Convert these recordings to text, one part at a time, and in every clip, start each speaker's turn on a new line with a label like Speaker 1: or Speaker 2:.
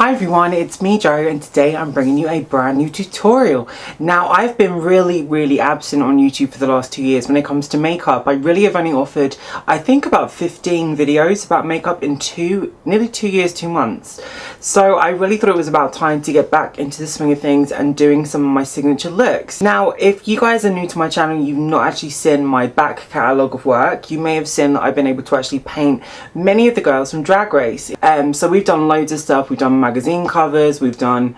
Speaker 1: Hi everyone, it's me Jo, and today I'm bringing you a brand new tutorial. Now, I've been really absent on YouTube for the last 2 years when it comes to makeup. I really have only offered, I think, about 15 videos about makeup in nearly 2 years, 2 months. So I really thought it was about time to get back into the swing of things and doing some of my signature looks. Now, if you guys are new to my channel, you've not actually seen my back catalogue of work, you may have seen that I've been able to actually paint many of the girls from Drag Race. So we've done loads of stuff. We've done magazine covers, we've done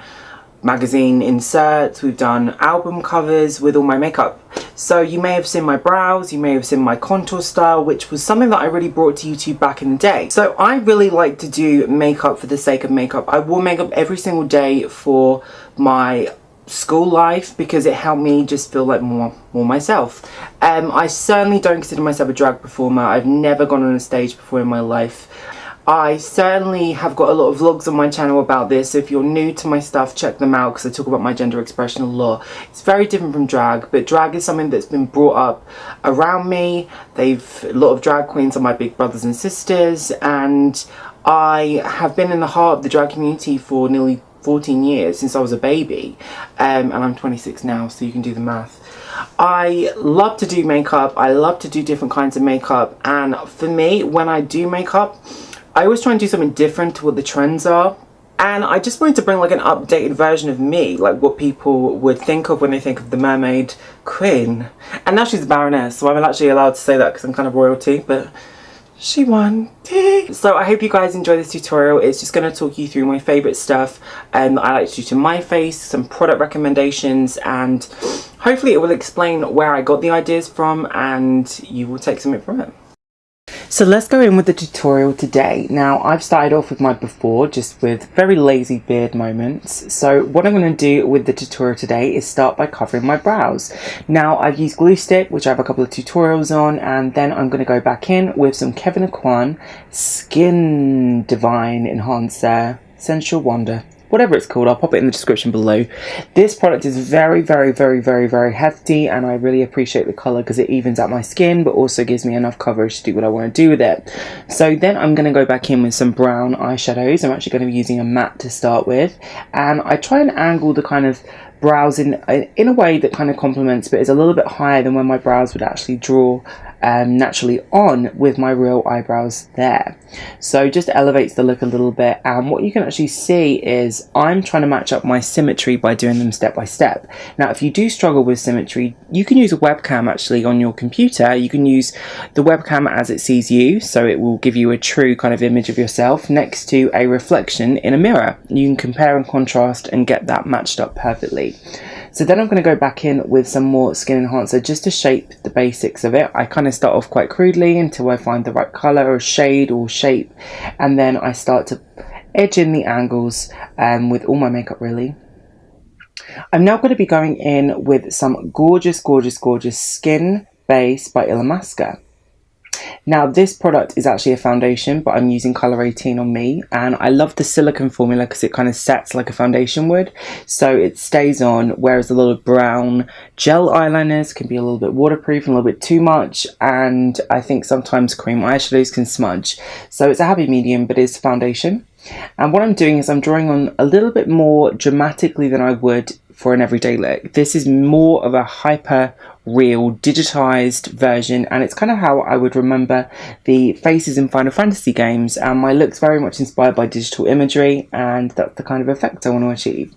Speaker 1: magazine inserts, we've done album covers with all my makeup. So you may have seen my brows, you may have seen my contour style, which was something that I really brought to YouTube back in the day. So I really like to do makeup for the sake of makeup. I wore makeup every single day for my school life because it helped me just feel like more myself. I certainly don't consider myself a drag performer. I've never gone on a stage before in my life. I certainly have got a lot of vlogs on my channel about this, so if you're new to my stuff, check them out because I talk about my gender expression a lot. It's very different from drag, but drag is something that's been brought up around me. A lot of drag queens are my big brothers and sisters, and I have been in the heart of the drag community for nearly 14 years, since I was a baby, and I'm 26 now, so you can do the math. I love to do makeup, I love to do different kinds of makeup, and for me, when I do makeup, I always try and do something different to what the trends are. And I just wanted to bring like an updated version of me, like what people would think of when they think of the Mermaid Queen. And now she's a Baroness, so I'm actually allowed to say that because I'm kind of royalty, but she won. So I hope you guys enjoy this tutorial. It's just going to talk you through my favourite stuff that I like to do to my face, some product recommendations, and hopefully it will explain where I got the ideas from and you will take something from it. So let's go in with the tutorial today. Now, I've started off with my before, just with very lazy beard moments. So what I'm going to do with the tutorial today is start by covering my brows. Now, I've used glue stick, which I have a couple of tutorials on, and then I'm going to go back in with some Kevyn Aucoin Skin Divine Enhancer Sensual Wonder. Whatever it's called, I'll pop it in the description below. This product is very hefty, and I really appreciate the colour because it evens out my skin but also gives me enough coverage to do what I want to do with it. So then I'm going to go back in with some brown eyeshadows. I'm actually going to be using a matte to start with, and I try and angle the kind of brows in a way that kind of complements but is a little bit higher than when my brows would actually draw naturally on with my real eyebrows there. So just elevates the look a little bit, and what you can actually see is I'm trying to match up my symmetry by doing them step by step. Now, if you do struggle with symmetry, you can use a webcam actually on your computer. You can use the webcam as it sees you, so it will give you a true kind of image of yourself next to a reflection in a mirror. You can compare and contrast and get that matched up perfectly. So then I'm going to go back in with some more skin enhancer just to shape the basics of it. I kind of start off quite crudely until I find the right colour or shade or shape, and then I start to edge in the angles with all my makeup really. I'm now going to be going in with some gorgeous Skin Base by Illamasqua. Now, this product is actually a foundation, but I'm using colour 18 on me, and I love the silicone formula because it kind of sets like a foundation would, so it stays on, whereas a lot of brown gel eyeliners can be a little bit waterproof and a little bit too much, and I think sometimes cream eyeshadows can smudge. So it's a happy medium, but it's foundation. And what I'm doing is I'm drawing on a little bit more dramatically than I would for an everyday look. This is more of a hyper real digitized version, and it's kind of how I would remember the faces in Final Fantasy games, and my look's very much inspired by digital imagery, and that's the kind of effect I want to achieve.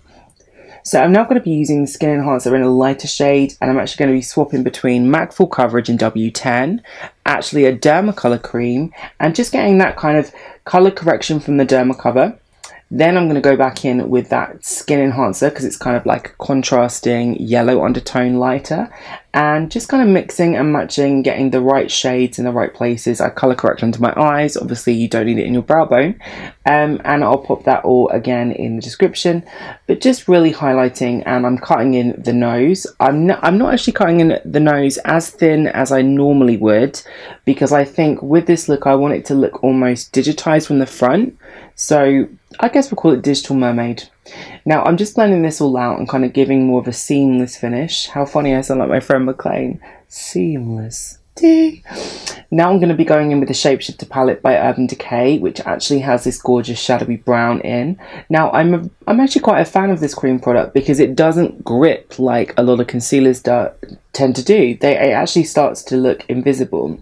Speaker 1: So I'm now going to be using the Skin Enhancer in a lighter shade, and I'm actually going to be swapping between MAC Full Coverage in W10, actually a Dermacolor cream, and just getting that kind of colour correction from the Dermacover. Then I'm going to go back in with that Skin Enhancer because it's kind of like a contrasting yellow undertone lighter, and just kind of mixing and matching, getting the right shades in the right places. I colour correct onto my eyes, obviously you don't need it in your brow bone, and I'll pop that all again in the description, but just really highlighting. And I'm cutting in the nose. I'm not actually cutting in the nose as thin as I normally would, because I think with this look I want it to look almost digitized from the front, so I guess we'll call it Digital Mermaid. Now I'm just blending this all out and kind of giving more of a seamless finish. How funny I sound like my friend McLean. Seamless. Now I'm going to be going in with the Shapeshifter palette by Urban Decay, which actually has this gorgeous shadowy brown in. Now I'm actually quite a fan of this cream product because it doesn't grip like a lot of concealers tend to do. It actually starts to look invisible.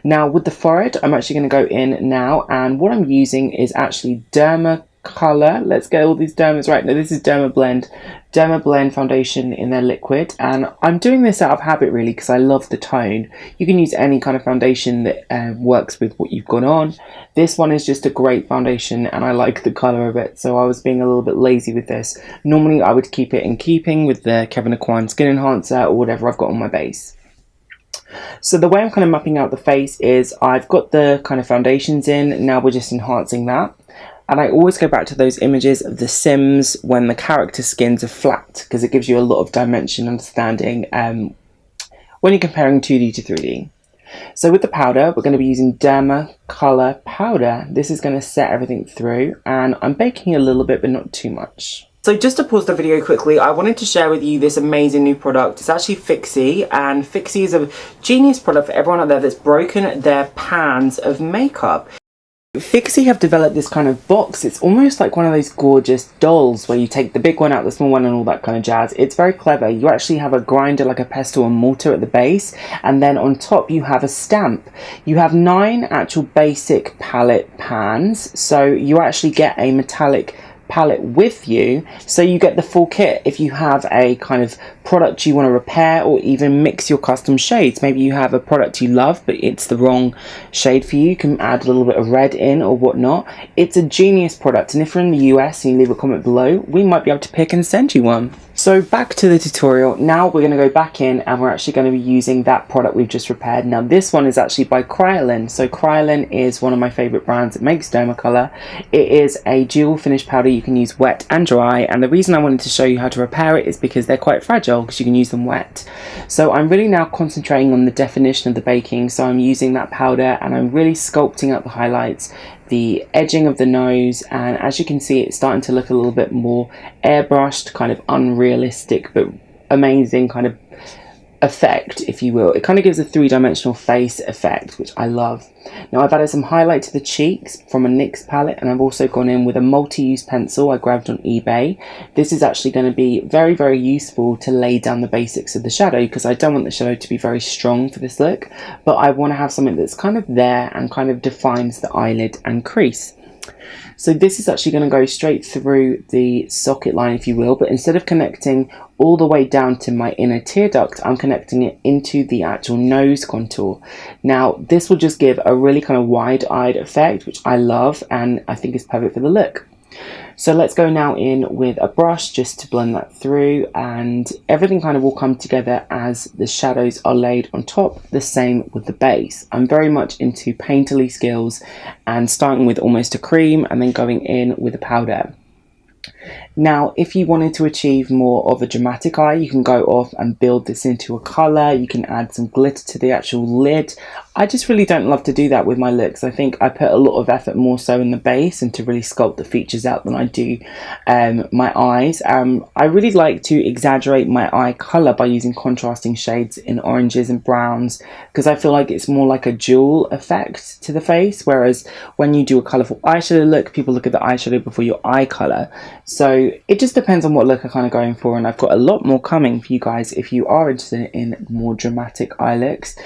Speaker 1: Now with the forehead, I'm actually going to go in now, and what I'm using is actually Dermacolor. Let's get all these dermas right. Now this is Dermablend foundation in their liquid, and I'm doing this out of habit really because I love the tone. You can use any kind of foundation that works with what you've got on. This one is just a great foundation and I like the colour of it, so I was being a little bit lazy with this. Normally I would keep it in keeping with the Kevyn Aucoin Skin Enhancer or whatever I've got on my base. So the way I'm kind of mapping out the face is I've got the kind of foundations in, now we're just enhancing that. And I always go back to those images of the Sims when the character skins are flat, because it gives you a lot of dimension understanding when you're comparing 2D to 3D. So with the powder, we're going to be using Dermacolor powder. This is going to set everything through, and I'm baking a little bit but not too much. So just to pause the video quickly, I wanted to share with you this amazing new product. It's actually Fixy, and Fixy is a genius product for everyone out there that's broken their pans of makeup. Fixy have developed this kind of box. It's almost like one of those gorgeous dolls where you take the big one out, the small one, and all that kind of jazz. It's very clever. You actually have a grinder, like a pestle and mortar at the base, and then on top you have a stamp. You have 9 actual basic palette pans, so you actually get a metallic palette with you, so you get the full kit. If you have a kind of product you want to repair or even mix your custom shades, maybe you have a product you love but it's the wrong shade for you, you can add a little bit of red in or whatnot. It's a genius product, and if you're in the US and you leave a comment below, we might be able to pick and send you one. So back to the tutorial. Now we're going to go back in and we're actually going to be using that product we've just repaired. Now this one is actually by Kryolan. So Kryolan is one of my favourite brands. It makes Dermacolor. It is a dual finish powder. You can use wet and dry, and the reason I wanted to show you how to repair it is because they're quite fragile, because you can use them wet. So I'm really now concentrating on the definition of the baking. So I'm using that powder and I'm really sculpting out the highlights, the edging of the nose, and as you can see, it's starting to look a little bit more airbrushed, kind of unrealistic but amazing kind of effect, if you will. It kind of gives a 3-dimensional face effect, which I love. Now I've added some highlight to the cheeks from a NYX palette, and I've also gone in with a multi-use pencil I grabbed on eBay. This is actually going to be very, very useful to lay down the basics of the shadow, because I don't want the shadow to be very strong for this look, but I want to have something that's kind of there and kind of defines the eyelid and crease. So this is actually going to go straight through the socket line, if you will, but instead of connecting all the way down to my inner tear duct, I'm connecting it into the actual nose contour. Now this will just give a really kind of wide-eyed effect, which I love and I think is perfect for the look. So let's go now in with a brush just to blend that through, and everything kind of will come together as the shadows are laid on top, the same with the base. I'm very much into painterly skills and starting with almost a cream and then going in with a powder. Now if you wanted to achieve more of a dramatic eye, you can go off and build this into a colour. You can add some glitter to the actual lid. I just really don't love to do that with my looks. I think I put a lot of effort more so in the base and to really sculpt the features out than I do my eyes. I really like to exaggerate my eye colour by using contrasting shades in oranges and browns, because I feel like it's more like a jewel effect to the face, whereas when you do a colourful eyeshadow look, people look at the eyeshadow before your eye colour. So it just depends on what look I'm kind of going for, and I've got a lot more coming for you guys if you are interested in more dramatic eye looks.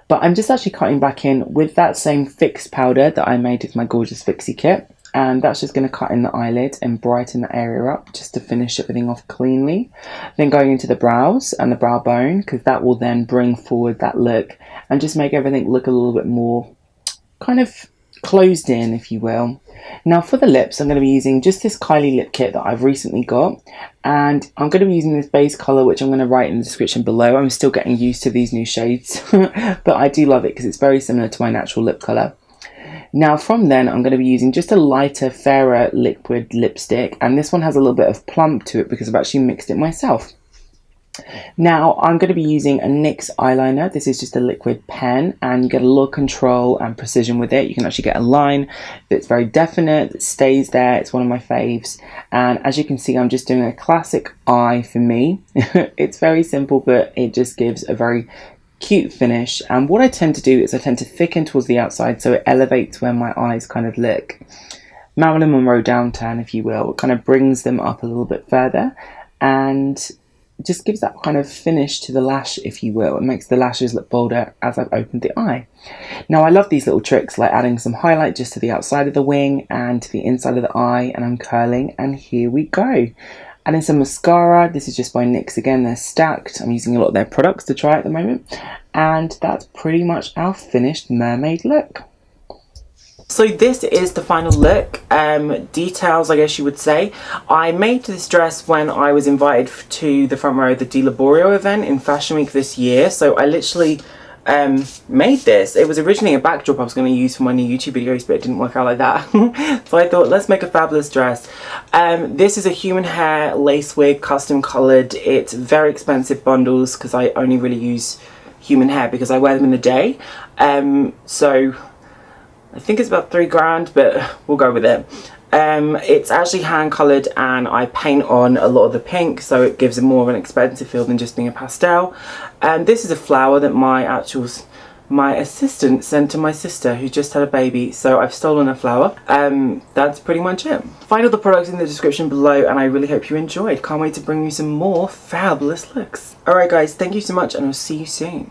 Speaker 1: But I'm just actually cutting back in with that same Fix powder that I made with my gorgeous Fixy kit, and that's just going to cut in the eyelid and brighten the area up just to finish everything off cleanly. Then going into the brows and the brow bone, because that will then bring forward that look and just make everything look a little bit more kind of closed in, if you will. Now for the lips, I'm going to be using just this Kylie lip kit that I've recently got, and I'm going to be using this base colour, which I'm going to write in the description below. I'm still getting used to these new shades but I do love it because it's very similar to my natural lip colour. Now from then I'm going to be using just a lighter, fairer liquid lipstick, and this one has a little bit of plump to it because I've actually mixed it myself. Now I'm going to be using a NYX eyeliner. This is just a liquid pen, and you get a lot of control and precision with it. You can actually get a line that's very definite, that stays there. It's one of my faves, and as you can see, I'm just doing a classic eye for me. It's very simple, but it just gives a very cute finish. And what I tend to do is I tend to thicken towards the outside so it elevates where my eyes kind of look. Marilyn Monroe downturn, if you will. It kind of brings them up a little bit further and just gives that kind of finish to the lash, if you will. It makes the lashes look bolder as I've opened the eye. Now I love these little tricks, like adding some highlight just to the outside of the wing and to the inside of the eye, and I'm curling, and here we go. Adding some mascara. This is just by NYX again. They're stacked. I'm using a lot of their products to try at the moment, and that's pretty much our finished mermaid look. So this is the final look. Details, I guess you would say. I made this dress when I was invited to the front row of the De Laborio event in Fashion Week this year. So I literally made this. It was originally a backdrop I was going to use for my new YouTube videos, but it didn't work out like that. So I thought, let's make a fabulous dress. This is a human hair lace wig, custom coloured. It's very expensive bundles because I only really use human hair because I wear them in the day. So I think it's about $3 but we'll go with it. It's actually hand coloured and I paint on a lot of the pink, so it gives it more of an expensive feel than just being a pastel. This is a flower that my assistant sent to my sister who just had a baby, so I've stolen a flower. That's pretty much it. Find all the products in the description below and I really hope you enjoyed. Can't wait to bring you some more fabulous looks. Alright guys, thank you so much and I'll see you soon.